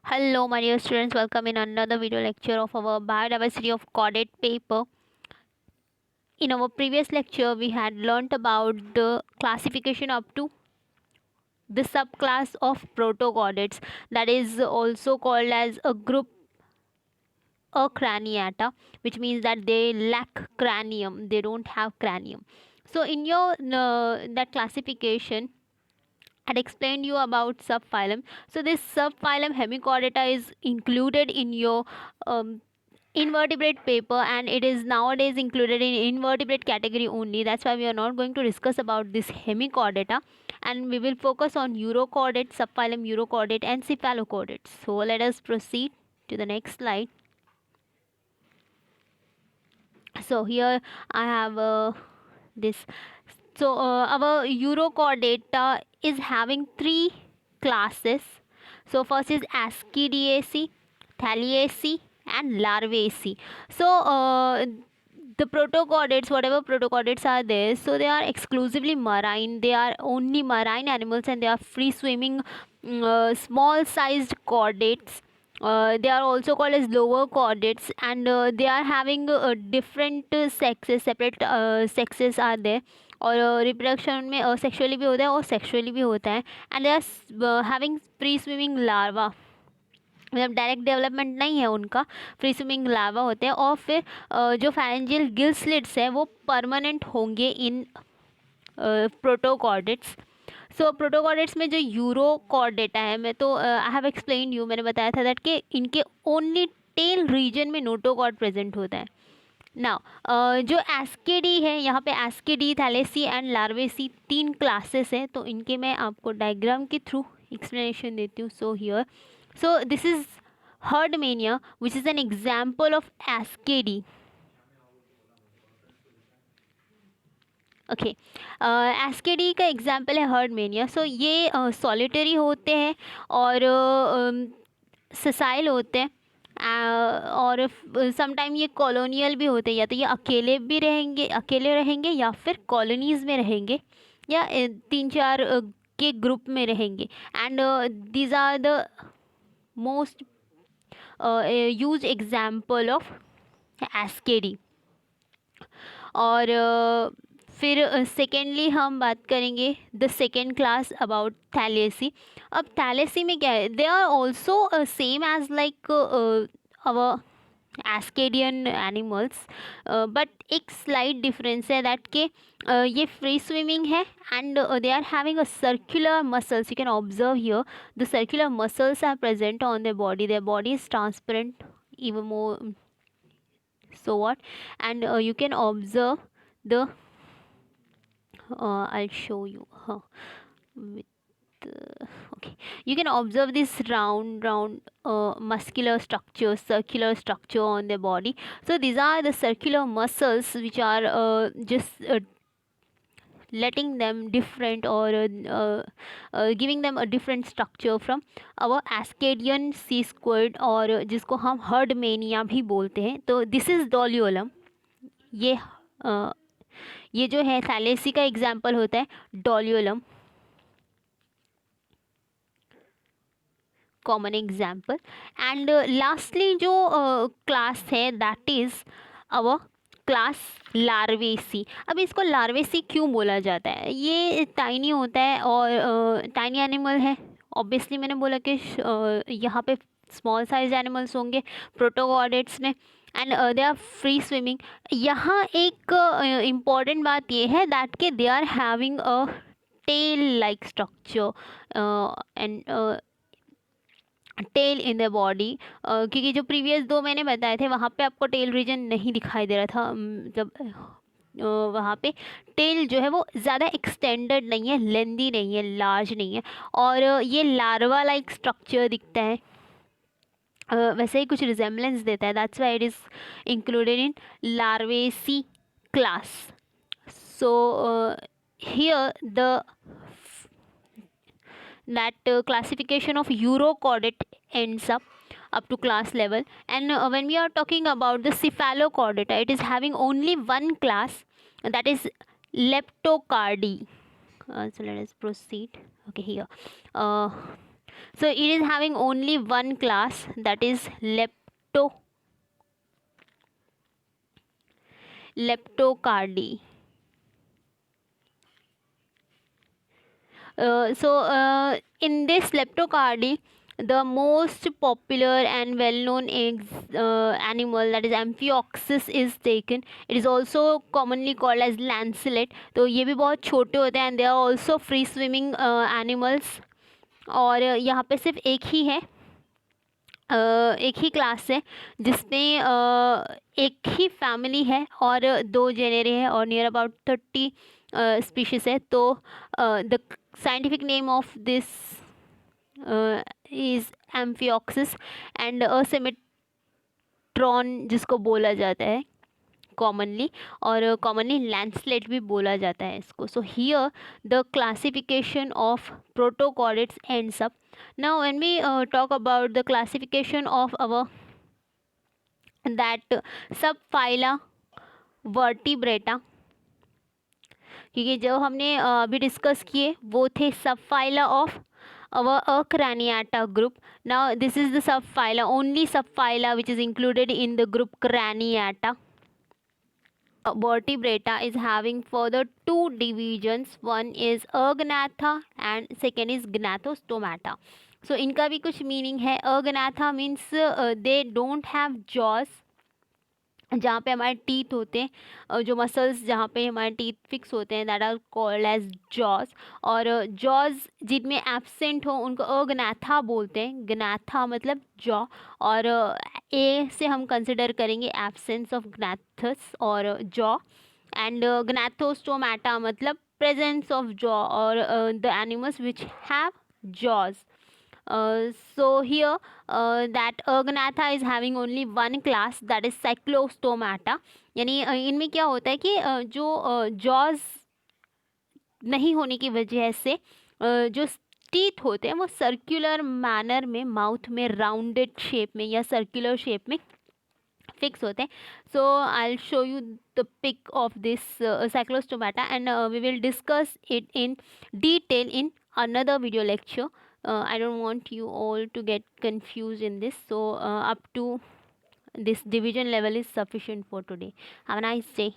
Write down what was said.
Hello, my dear students. Welcome in another video lecture of our biodiversity of chordate paper. In our previous lecture, we had learnt about the classification up to the subclass of protochordates, that is also called as a group Acraniata, which means that they lack cranium. They don't have cranium. So, in your that classification, had explained you about subphylum. So this subphylum Hemichordata is included in your invertebrate paper, and it is nowadays included in invertebrate category only. That's why we are not going to discuss about this Hemichordata, and we will focus on Urochordate, subphylum Urochordate and Cephalochordates. So let us proceed to the next slide. So here I have this. So our Urochordata is having three classes. So first is Ascidiaceae, Thaliaceae and Larvaceae. So the protochordates, whatever protochordates are there, so they are exclusively marine. They are only marine animals, and they are free swimming small sized chordates. They are also called as lower chordates, and they are having different sexes, separate sexes are there. और reproduction में sexually भी होता है और sexually भी होता है, and they are having free swimming larva. मतलब डायरेक्ट डेवलपमेंट नहीं है उनका, फ्री स्विमिंग लार्वा होते हैं. और फिर जो फैरेंजियल गिल स्लिट्स है वो परमानेंट होंगे इन प्रोटोकॉर्डेट्स. सो प्रोटोकॉर्डेट्स में जो यूरोकॉर्डेटा है, मैं तो आई हैव एक्सप्लेन यू, मैंने बताया था दैट कि इनके ओनली टेल रीजन में नोटोकॉर्ड प्रेजेंट होता है. नाउ जो एस्केडी है, यहाँ पे एस्केडी, थैलेसी एंड लार्वेसी तीन क्लासेस हैं, तो इनके मैं आपको डायग्राम के थ्रू एक्सप्लेनेशन देती हूँ. So here, so this is Herdmania which is an example of ascidia. Okay, ascidia का एग्जाम्पल है हर्डमेनिया. सो ये सॉलिटरी होते हैं और ससाइल होते हैं, और समटाइम ये कॉलोनियल भी होते हैं. या तो ये अकेले रहेंगे या फिर कॉलोनीज़ में रहेंगे, या तीन चार के ग्रुप में रहेंगे. And these are the most use example of ascidia. और फिर सेकेंडली हम बात करेंगे the second class about Thaliacea. अब थैलेसी में क्या है, they are also same as like our ascidian animals, but एक स्लाइट डिफरेंस है दैट के ये फ्री स्विमिंग है, and they are having a circular muscles. You can observe here the circular muscles are present on their body is transparent even more. So what, and you can observe the I'll show you with okay, you can observe this round muscular structure, circular structure on the body. So these are the circular muscles which are just letting them different, or giving them a different structure from our Ascadian sea squid, और जिसको हम हर्डमेनिया भी बोलते हैं. तो this is Doliolum. ये जो है थैलेसी का एग्जाम्पल होता है Doliolum, common example. And lastly जो क्लास है दैट इज़ अवर क्लास लार्वेसी. अब इसको लार्वेसी क्यों बोला जाता है, ये टाइनी होता है और टाइनी एनिमल है. ऑब्वियसली मैंने बोला कि यहाँ पे स्मॉल साइज एनिमल्स होंगे प्रोटोकॉर्डेट्स में, and they are free swimming. यहाँ एक इम्पॉर्टेंट बात ये है दैट के they are having a tail like structure and tail in the body. क्योंकि जो प्रीवियस दो मैंने बताए थे वहाँ पे आपको टेल रीजन नहीं दिखाई दे रहा था. जब वहाँ पे टेल जो है वो ज़्यादा एक्सटेंडेड नहीं है, लेंदी नहीं है, लार्ज नहीं है, और ये लार्वा लाइक स्ट्रक्चर दिखता है. वैसे ही कुछ रिजेम्बलेंस देता है. That's why it is included in लार्वेसी class. So here the that classification of urochordate ends up to class level. And when we are talking about the cephalochordata, it is having only one class, that is Leptocardi. So let us proceed. Okay, here So it is having only one class, that is leptocardy. In this leptocardy, the most popular and well-known animal, that is Amphioxus, is taken. It is also commonly called as lancelet. तो ये भी बहुत छोटे होते हैं, and they are also free swimming animals. और यहाँ पे सिर्फ एक ही क्लास है जिसमें एक ही फैमिली है और 2 जेनेरे है और नियर अबाउट 30 स्पीशीज़ है. तो the scientific name of this is Amphioxus and सिमेट्रॉन जिसको बोला जाता है कॉमनली, और कॉमनली लैंसलेट भी बोला जाता है इसको. So here the classification of protochordates ends up. Now when we talk about the classification of our that subphyla vertebrata, क्योंकि जो हमने अभी डिस्कस किए वो थे सबफाइला of our Craniata group. Now this is the subphyla, only subphyla which is included in the group Craniata. Vertebrata is having further 2 divisions. One is Agnatha and second is Gnathostomata. So इनका भी कुछ meaning है. Agnatha means they don't have jaws, जहाँ पे हमारे teeth होते हैं, जो मसल्स जहाँ पे हमारे टीथ फिक्स होते हैं, that are called as jaws. और जॉज जिनमें एब्सेंट हो उनको अग्नाथा बोलते हैं. ग्नाथा मतलब जॉ, और ए से हम कंसिडर करेंगे एब्सेंस ऑफ ग्नाथस और जॉ. एंड ग्नाथोस्टोमाटा मतलब प्रेजेंस ऑफ जॉ और the animals which have jaws. So here that Agnatha is having only one class, that is Cyclostomata. यानी इनमें क्या होता है कि जो जॉज नहीं होने की वजह से जो टीथ होते हैं वो सर्कुलर मैनर में माउथ में राउंडेड शेप में या सर्कुलर शेप में फिक्स होते हैं. So I will show you the pic of this Cyclostomata and we will discuss it in detail in another video lecture. I don't want you all to get confused in this. So up to this division level is sufficient for today. Have a nice day.